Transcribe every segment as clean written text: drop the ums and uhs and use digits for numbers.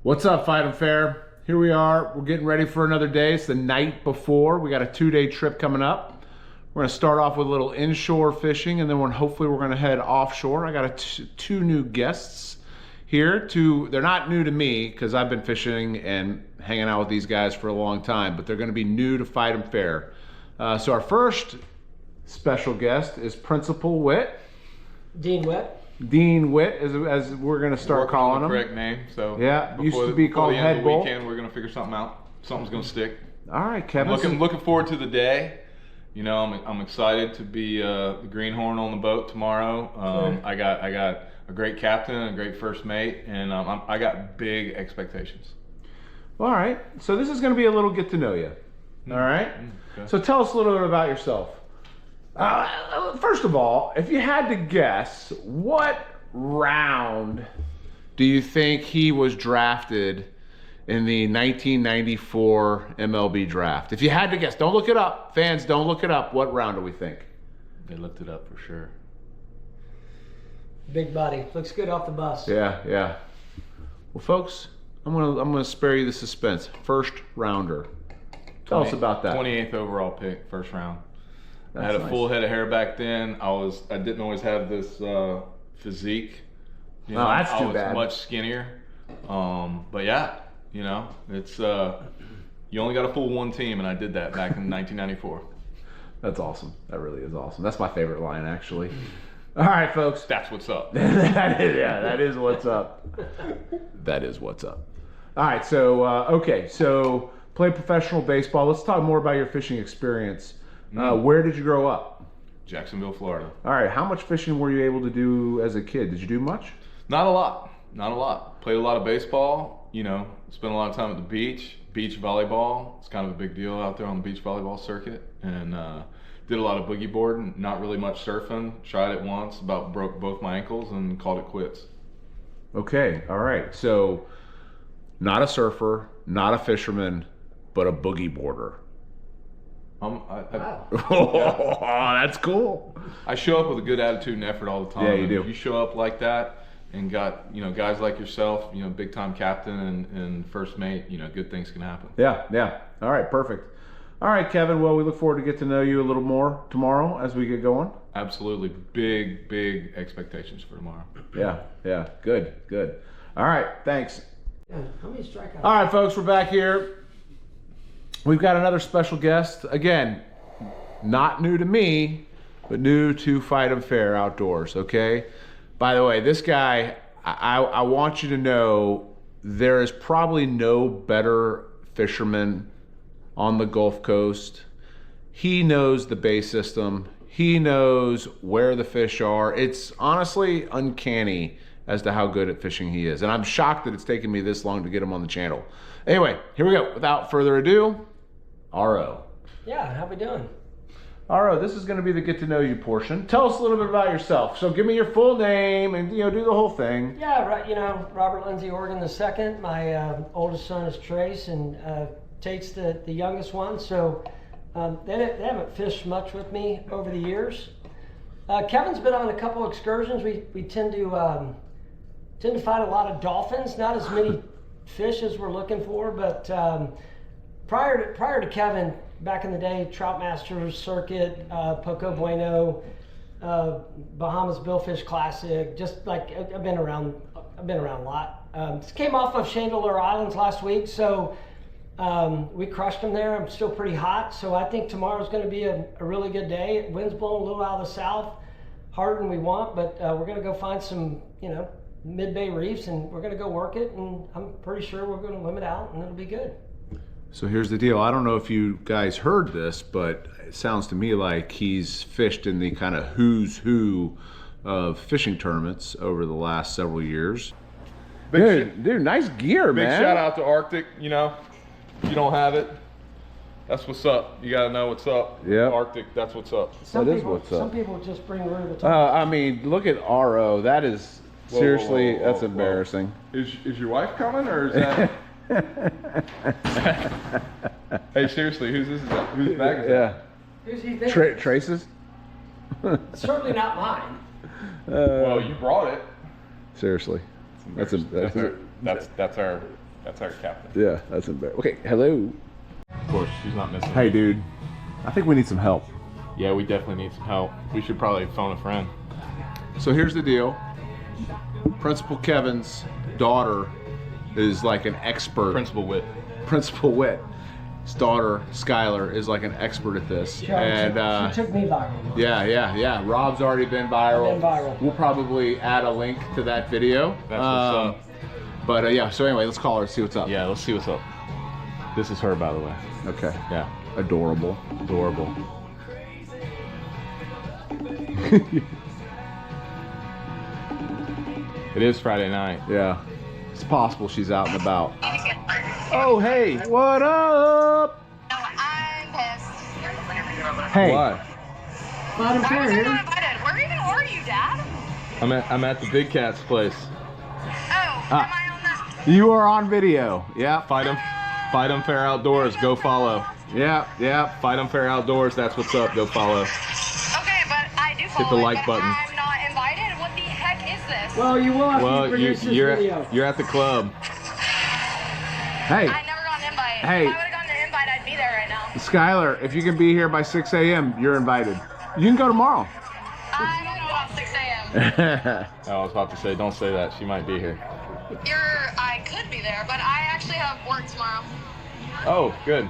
What's up, Fight 'em Fair? Here we are. We're getting ready for another day. It's the night before. We got a 2-day trip coming up. We're gonna start off with a little inshore fishing, and then hopefully we're gonna head offshore. I got two new guests here. They're not new to me because I've been fishing and hanging out with these guys for a long time, but they're gonna be new to Fight 'em Fair. So our first special guest is Principal Witt. Dean Witt. Dean Witt, as we're going to start calling him. Correct name. So yeah, used to be called Head Bull. Weekend, we're going to figure something out. Something's going to stick. All right, Kevin. Looking forward to the day. You know, I'm excited to be the greenhorn on the boat tomorrow. Sure. I got a great captain and a great first mate, and I got big expectations. All right, so this is going to be a little get to know you. All right. Okay. So tell us a little bit about yourself. First of all, if you had to guess, what round do you think he was drafted in the 1994 MLB draft? If you had to guess, don't look it up. Fans, don't look it up. What round do we think? They looked it up for sure. Big body. Looks good off the bus. Yeah. Well, folks, I'm gonna spare you the suspense. First rounder. Tell us about that. 28th overall pick, first round. That's I had a nice. full head of hair back then. I didn't always have this physique. You know, that's too I was bad. much skinnier. But yeah, you know, it's you only got to fool one team, and I did that back in 1994. That's awesome. That really is awesome. That's my favorite line, actually. All right, folks. That's what's up. that is what's up. That is what's up. All right, so okay, so play professional baseball. Let's talk more about your fishing experience. Where did you grow up? Jacksonville, Florida. All right, how much fishing were you able to do as a kid? Did you do much? Not a lot. Played a lot of baseball. You know, spent a lot of time at the beach. Beach volleyball. It's kind of a big deal out there on the beach volleyball circuit. And did a lot of boogie boarding. Not really much surfing. Tried it once. About broke both my ankles and called it quits. Okay, all right. So, not a surfer, not a fisherman, but a boogie boarder. Wow. Oh, that's cool. I show up with a good attitude and effort all the time. Yeah, you do. If you show up like that and got, you know, guys like yourself, you know, big time captain and first mate, you know, good things can happen. Yeah. All right, perfect. All right, Kevin. Well, we look forward to get to know you a little more tomorrow as we get going. Absolutely. Big expectations for tomorrow. Yeah. Good. All right, thanks. Yeah, how many strikeouts? All right, folks, we're back here. We've got another special guest. Again, not new to me, but new to Fight 'em Fair Outdoors, okay? By the way, this guy, I want you to know there is probably no better fisherman on the Gulf Coast. He knows the bay system. He knows where the fish are. It's honestly uncanny as to how good at fishing he is. And I'm shocked that it's taken me this long to get him on the channel. Anyway, here we go. Without further ado, R.O. Yeah, how we doing? R.O., this is going to be the get to know you portion. Tell us a little bit about yourself. So give me your full name and, you know, do the whole thing. Yeah, right. You know, Robert Lindsay Organ II. My oldest son is Trace, and Tate's the youngest one. So they haven't fished much with me over the years. Kevin's been on a couple excursions. We tend to find a lot of dolphins, not as many fish as we're looking for, but prior to Kevin, back in the day, Trout Masters Circuit, Poco Bueno, Bahamas Billfish Classic, just like I've been around a lot. Just came off of Chandeleur Islands last week, so we crushed them there. I'm still pretty hot, so I think tomorrow's going to be a really good day. Wind's blowing a little out of the south, harder than we want, but we're going to go find some, you know, mid-bay reefs, and we're going to go work it, and I'm pretty sure we're going to limit out, and it'll be good. So here's the deal. I don't know if you guys heard this, but it sounds to me like he's fished in the kind of who's who of fishing tournaments over the last several years. Dude, nice gear, Big man. shout out to Arctic. You know, if you don't have it, that's what's up. You got to know what's up. Yeah. Arctic, that's what's up. Some That is people, what's up. Some people just bring room to talk. I mean, look at R.O. That is seriously, whoa, that's whoa. embarrassing. Is your wife coming, or is that? Hey, seriously, whose bag is that? Yeah. Who's he thinking? Traces? Certainly not mine. Well, you brought it. Seriously. That's our captain. yeah, that's embarrassing. Okay, hello. Of course, she's not missing. Hey, dude. I think we need some help. Yeah, we definitely need some help. We should probably phone a friend. So here's the deal. Principal Kevin's daughter is like an expert. Principal Witt. Principal Witt. His daughter, Skylar, is like an expert at this. She took me viral. Yeah. Rob's already been viral. I've been viral. We'll probably add a link to that video. That's what's up. But yeah, so anyway, let's call her and see what's up. Yeah, let's see what's up. This is her, by the way. Okay. Yeah. Adorable. Adorable. It is Friday night. Yeah. It's possible she's out and about. Oh, hey. What up? No, I'm pissed. Hey. Why? Bottom Why fair was I here. not invited? Where even are you, Dad? I'm at the Big Cat's place. Oh, am I on that? You are on video. Yeah. Fight 'em Fair Outdoors. Go follow. Yeah. Fight 'em Fair Outdoors. That's what's up. Go follow. Okay, but I do follow Hit the it, like but button. I'm not invited. What the heck is this? Well, you will have Well, to produce this you're video. at the club. Hey, I never got an invite. Hey. If I would have gotten an invite, I'd be there right now. Skylar, if you can be here by 6 a.m., you're invited. You can go tomorrow. I don't know about 6 a.m. I was about to say, don't say that. She might be here. I could be there, but I actually have work tomorrow. Oh, good.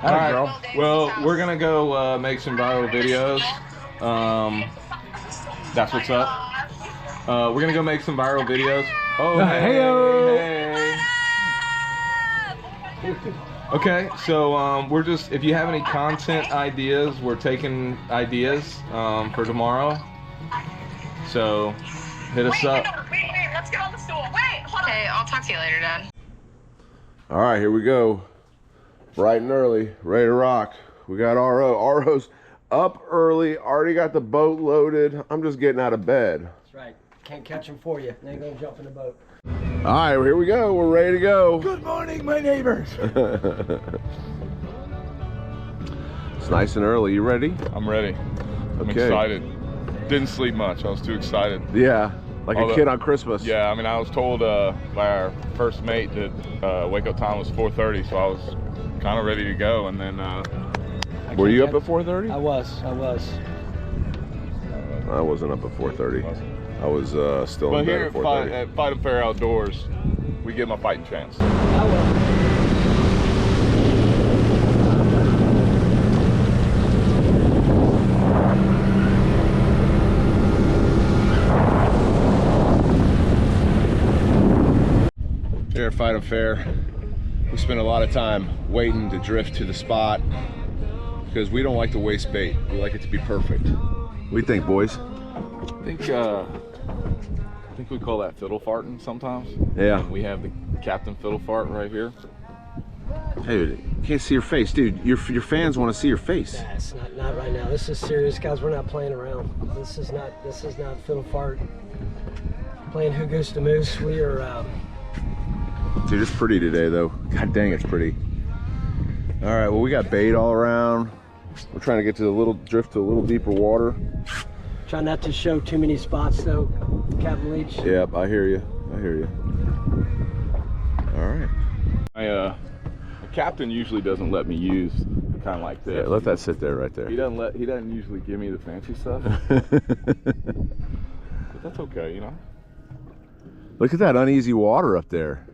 All right, All girl. right. Well, we're gonna go make some viral videos. That's what's up. We're gonna go make some viral videos. Oh, hey. Okay, so we're just, if you have any content ideas, we're taking ideas for tomorrow. So hit us up. Wait, let's get on the stool. Wait, hold on. Okay, I'll talk to you later, Dad. All right, here we go. Bright and early, ready to rock. We got RO. RO's up early, already got the boat loaded. I'm just getting out of bed. That's right. Can't catch them for you. They ain't gonna jump in the boat. All right, here we go. We're ready to go. Good morning, my neighbors. It's nice and early. You ready? I'm ready. I'm Okay. excited. Didn't sleep much. I was too excited. Yeah, like a Although- kid on Christmas. Yeah, I mean, I was told by our first mate that wake up time was 4:30, so I was kind of ready to go. And then Were you up at 4:30? I was. I wasn't up at 4:30. I was still but in bed here at at 4:30. Fight 'em Fair Outdoors, we give them a fighting chance. I will. Here at Fight 'em Fair, we spend a lot of time waiting to drift to the spot because we don't like to waste bait. We like it to be perfect. What do you think, boys? I think we call that fiddle farting sometimes. Yeah. And we have the Captain Fiddle Fart right here. Hey, you can't see your face, dude. Your fans want to see your face. Yeah, it's not right now. This is serious, guys. We're not playing around. This is not fiddle fart. Playing Who Goes to Moose. We are. Dude, it's pretty today, though. God dang, it's pretty. All right, well, we got bait all around. We're trying to get to a little deeper water. Try not to show too many spots, though, Captain Leach. Yep, I hear you. All right. The captain usually doesn't let me use kind of like this. Yeah, let that sit there right there. He doesn't usually give me the fancy stuff. But that's okay, you know. Look at that uneasy water up there.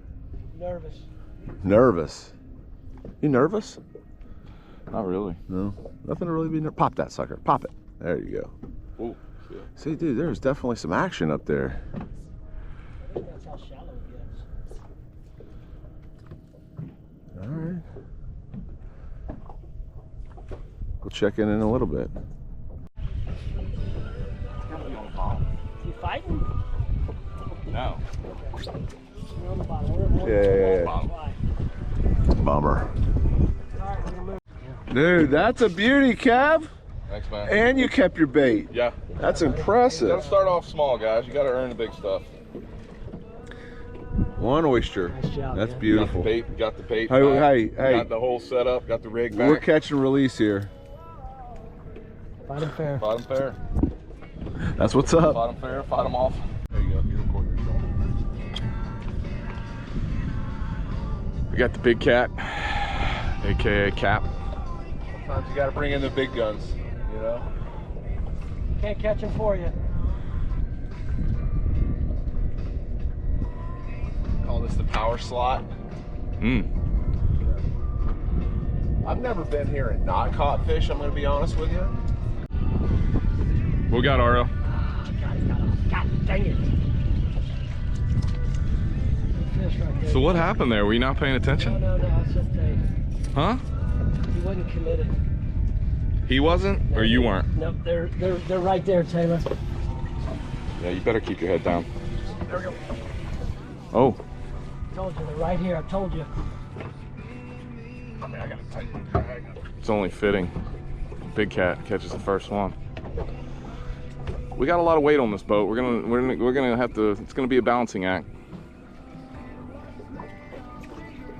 Nervous. You nervous? Not really. No, nothing to really be nervous. Pop that sucker. Pop it. There you go. Ooh, yeah. See, dude, there's definitely some action up there. That's how shallow it gets. All right. We'll check in a little bit. You fighting? No. We're on the bottom. Yeah. Bottom. Bummer. Alright, we're gonna move. Dude, that's a beauty, Kev. Thanks, man. And you kept your bait. Yeah. That's You gotta impressive. start off small, guys. You gotta earn the big stuff. One oyster. Nice job, That's man. beautiful. Got the bait. Hey, back, hey. Got the whole setup. Got the rig back. We're catch and release here. Fight them fair. Fight 'em fair. That's what's up. Fight 'em fair, fight 'em off. There you go, you record yourself. We got the big cat, aka Cap. Sometimes you gotta bring in the big guns, you know? Can't catch him for you. Call this the power slot. I've never been here and not caught fish, I'm gonna be honest with you. What we got, Ario? God dang it. Fish right there. So what happened there? Were you not paying attention? No, it's just a, Huh? he wasn't committed. He wasn't, No, or you weren't? Nope, they're right there, Taylor. Yeah, you better keep your head down. There we go. Oh. Told you, they're right here, I told you. I mean, I gotta tighten my drag. It's only fitting. Big cat catches the first one. We got a lot of weight on this boat. We're gonna have to. It's gonna be a balancing act.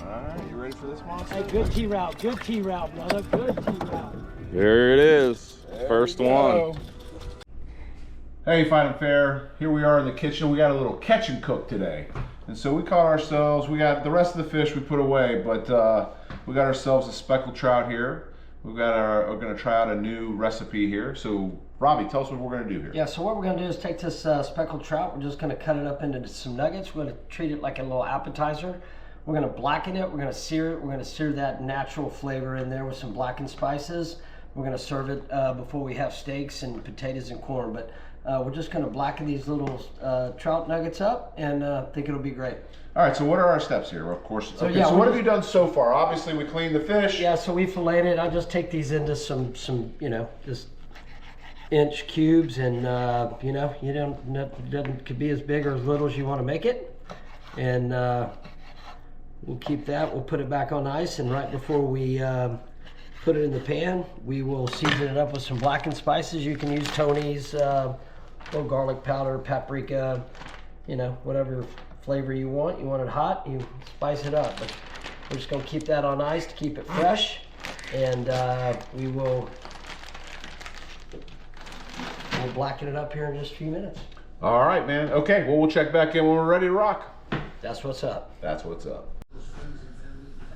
All right, you ready for this monster? Hey, good T-route, brother, good T-route. There it is. There First we go. one. Hey, Fight 'em Fair. Here we are in the kitchen. We got a little catch and cook today. And so we caught ourselves, we got the rest of the fish we put away, but we got ourselves a speckled trout here. We're gonna try out a new recipe here. So Robbie, tell us what we're gonna do here. Yeah, so what we're gonna do is take this speckled trout, we're just gonna cut it up into some nuggets. We're gonna treat it like a little appetizer. We're gonna blacken it, we're gonna sear it, we're gonna sear that natural flavor in there with some blackened spices. We're gonna serve it before we have steaks and potatoes and corn, but we're just gonna blacken these little trout nuggets up, and I think it'll be great. All right, so what are our steps here? Of course. So, Okay, yeah, so we what have just- you done so far? Obviously, we cleaned the fish. Yeah, so we filleted it. I just take these into some just inch cubes, and you don't could be as big or as little as you want to make it, and we'll keep that. We'll put it back on ice, and right before we put it in the pan, we will season it up with some blackened spices. You can use Tony's, little garlic powder, paprika, whatever flavor you want. You want it hot, you spice it up. But we're just gonna keep that on ice to keep it fresh, and we'll blacken it up here in just a few minutes. All right, man. Okay, well, we'll check back in when we're ready to rock. That's what's up. That's what's up.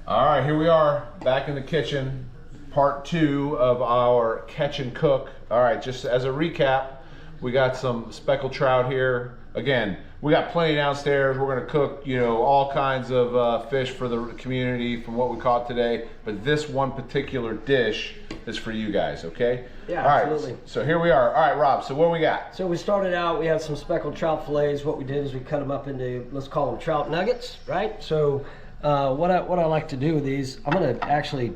All right, here we are back in the kitchen. Part 2 of our catch and cook. All right, just as a recap, we got some speckled trout here. Again, we got plenty downstairs. We're gonna cook, all kinds of fish for the community from what we caught today. But this one particular dish is for you guys, okay? Yeah, all right, absolutely. So here we are. All right, Rob, so what we got? So we started out, we had some speckled trout fillets. What we did is we cut them up into, let's call them trout nuggets, right? So what I like to do with these, I'm gonna actually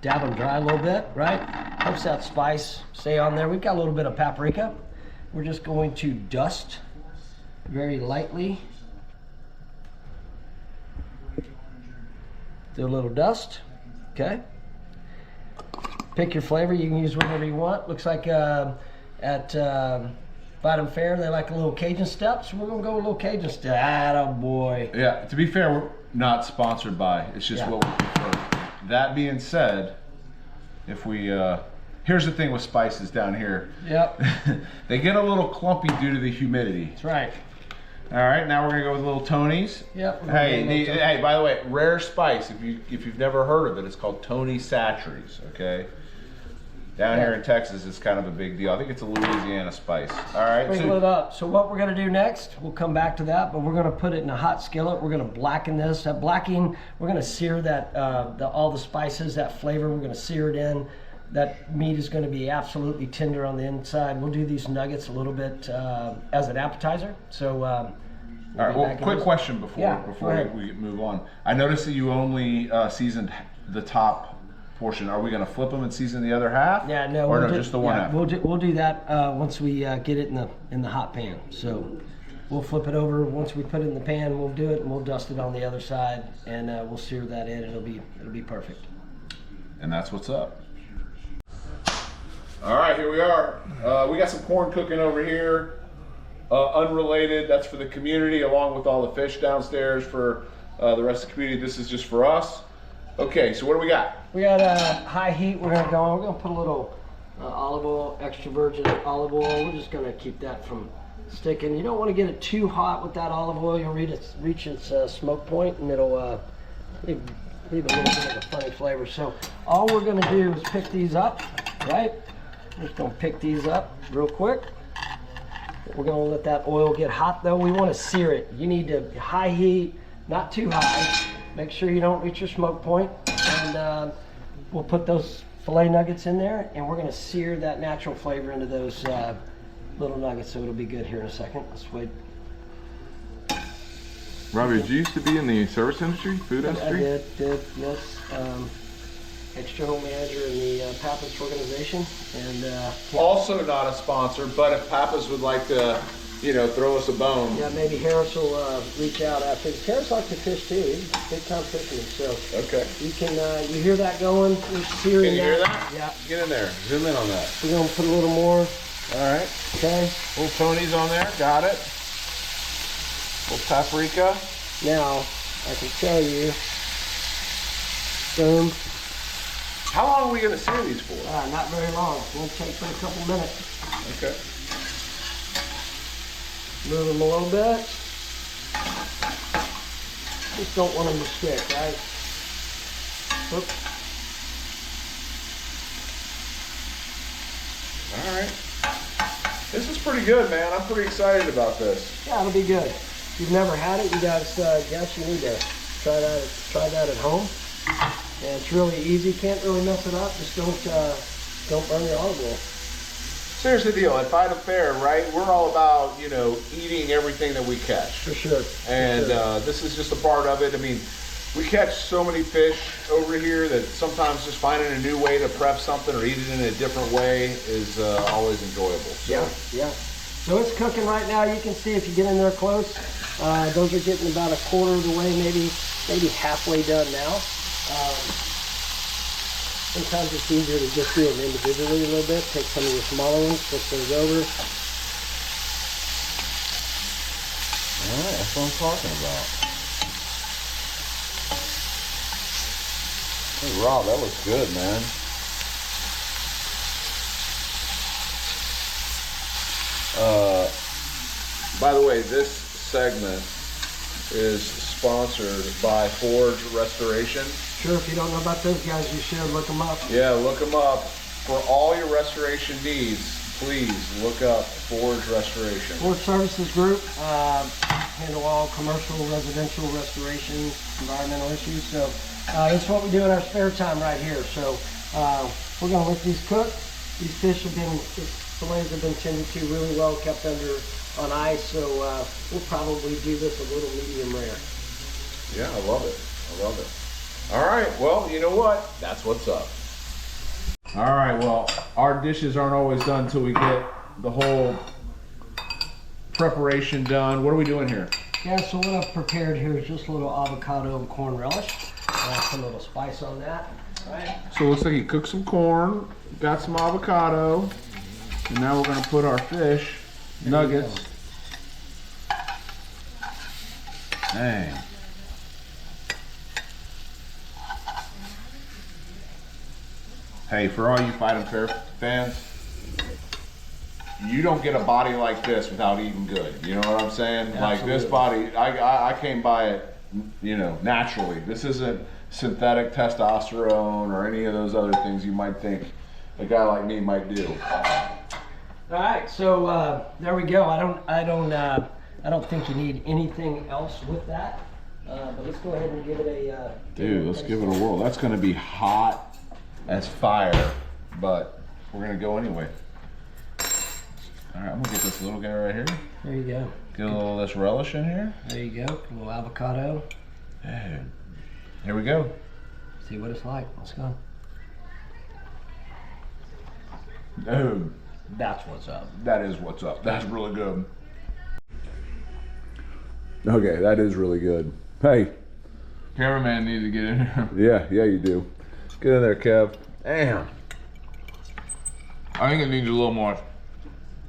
dab them dry a little bit, right? Helps that spice stay on there. We've got a little bit of paprika. We're just going to dust very lightly. Do a little dust, okay? Pick your flavor, you can use whatever you want. Looks like at Fight 'em Fair, they like a little Cajun step, so we're gonna go a little Cajun step. Attaboy. Yeah, to be fair, we're not sponsored by. It's just what we prefer. That being said, if we, here's the thing with spices down here. Yep. They get a little clumpy due to the humidity. That's right. All right, now we're gonna go with little Tony's. Yep. Hey, by the way, rare spice. If you've never heard of it, it's called Tony Satcheries. Okay. Down here in Texas, it's kind of a big deal. I think it's a Louisiana spice. All right. Sprinkle it up. So what we're gonna do next, we'll come back to that, but we're gonna put it in a hot skillet. We're gonna blacken this. That blacking, we're gonna sear that all the spices, that flavor. We're gonna sear it in. That meat is gonna be absolutely tender on the inside. We'll do these nuggets a little bit as an appetizer. So. All right. Well, quick question before we move on. I noticed that you only seasoned the top portion. Are we going to flip them and season the other half? Yeah, no. Or just the one half? We'll do that once we get it in the hot pan. So we'll flip it over once we put it in the pan. We'll do it and we'll dust it on the other side, and we'll sear that in. It'll be perfect. And that's what's up. All right, here we are. We got some corn cooking over here. Unrelated. That's for the community, along with all the fish downstairs for the rest of the community. This is just for us. Okay, so what do we got? We got high heat. We're gonna put a little olive oil, extra virgin olive oil. We're just gonna keep that from sticking. You don't want to get it too hot with that olive oil. You'll reach its smoke point, and it'll leave a little bit of a funny flavor. So all we're gonna do is pick these up, right? We're just gonna pick these up real quick. We're gonna let that oil get hot though. We want to sear it. You need to high heat, not too high. Make sure you don't reach your smoke point. And we'll put those filet nuggets in there, and we're gonna sear that natural flavor into those little nuggets, so it'll be good here in a second. Let's wait. Robbie, did you used to be in the service industry, food industry? I did, yes. Extra home manager in the Pappas organization, and Also not a sponsor, but if Pappas would like to, throw us a bone. yeah, maybe Harris will reach out after. Harris likes to fish too. He's a big time fisherman, so Okay. you can you hear that going? We're searing Can you hear that? Yeah. Get in there. Zoom in on that. We're gonna put a little more. All right. Okay. Little Tony's on there. Got it. Little paprika. Now I can tell you. Boom. How long are we going to sear these for? Not very long. It's gonna take but a couple minutes. Okay. Move them a little bit. Just don't want them to stick, right? Oops. All right. This is pretty good, man. I'm pretty excited about this. Yeah, it'll be good. If you've never had it, you guys, you need to try that at home. And it's really easy. Can't really mess it up. Just don't burn your olive oil. Seriously, deal. At Fight a Fair, right? We're all about eating everything that we catch. For sure. And this is just a part of it. I mean, we catch so many fish over here that sometimes just finding a new way to prep something or eat it in a different way is always enjoyable. So. Yeah. So it's cooking right now. You can see if you get in there close. Those are getting about a quarter of the way, maybe halfway done now. Sometimes it's easier to just do them individually a little bit. Take some of your smaller ones, flip those over. All right, that's what I'm talking about. Hey, Rob, that looks good, man. By the way, this segment is sponsored by Forge Restoration. Sure, if you don't know about those guys, you should look them up. Yeah, look them up. For all your restoration needs, please look up Forge Restoration. Forge Services Group, handle all commercial, residential restoration, environmental issues. So it's what we do in our spare time right here. So we're gonna let these cook. These fish have been, fillets have been tended to really well, kept on ice. So we'll probably do this a little medium rare. Yeah, I love it. I love it. All right, well, you know what? That's what's up. All right, well, our dishes aren't always done until we get the whole preparation done. What are we doing here? Yeah, so what I've prepared here is just a little avocado and corn relish. Some little spice on that. All right. So it looks like you cooked some corn, got some avocado, and now we're gonna put our fish nuggets. Dang. Hey, for all you Fight and Fair fans, you don't get a body like this without eating good. You know what I'm saying? Absolutely. Like this body, I came by it, naturally. This isn't synthetic testosterone or any of those other things you might think a guy like me might do. All right, so there we go. I don't think you need anything else with that. But let's go ahead and give it a. Dude, let's give it a whirl. That's gonna be hot as fire, but we're gonna go anyway. All right, I'm gonna get this little guy right here. There you go. Get a little of this relish in here. There you go. A little avocado. Dude, here we go. See what it's like. Let's go. Dude, That's what's up. that is what's up. That's really good. Okay, that is really good. Hey, Cameraman needed to get in here. yeah, you do. Get in there, Kev. Damn. I think it needs a little more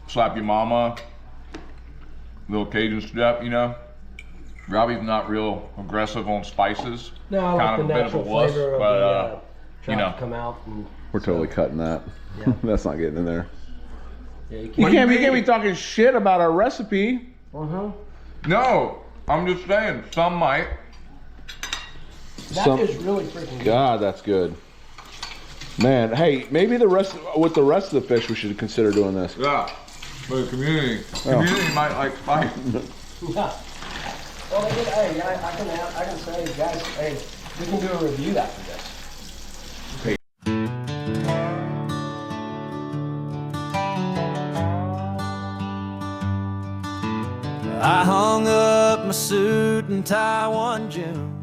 slap your mama, little Cajun step, Robbie's not real aggressive on spices. No, I like Kind the of a bit of a natural wuss, flavor of but, the trout you know. to come out. And We're totally cutting that. Yeah. That's not getting in there. Yeah, you You can't. can't be talking shit about our recipe. No, I'm just saying, some might. That is really freaking good. God, that's good. Man, hey, maybe with the rest of the fish, we should consider doing this. Yeah, but the community might like spice. Yeah. Well, hey, I can say, guys, hey, we can do a review after this. I hung up my suit in Taiwan, June.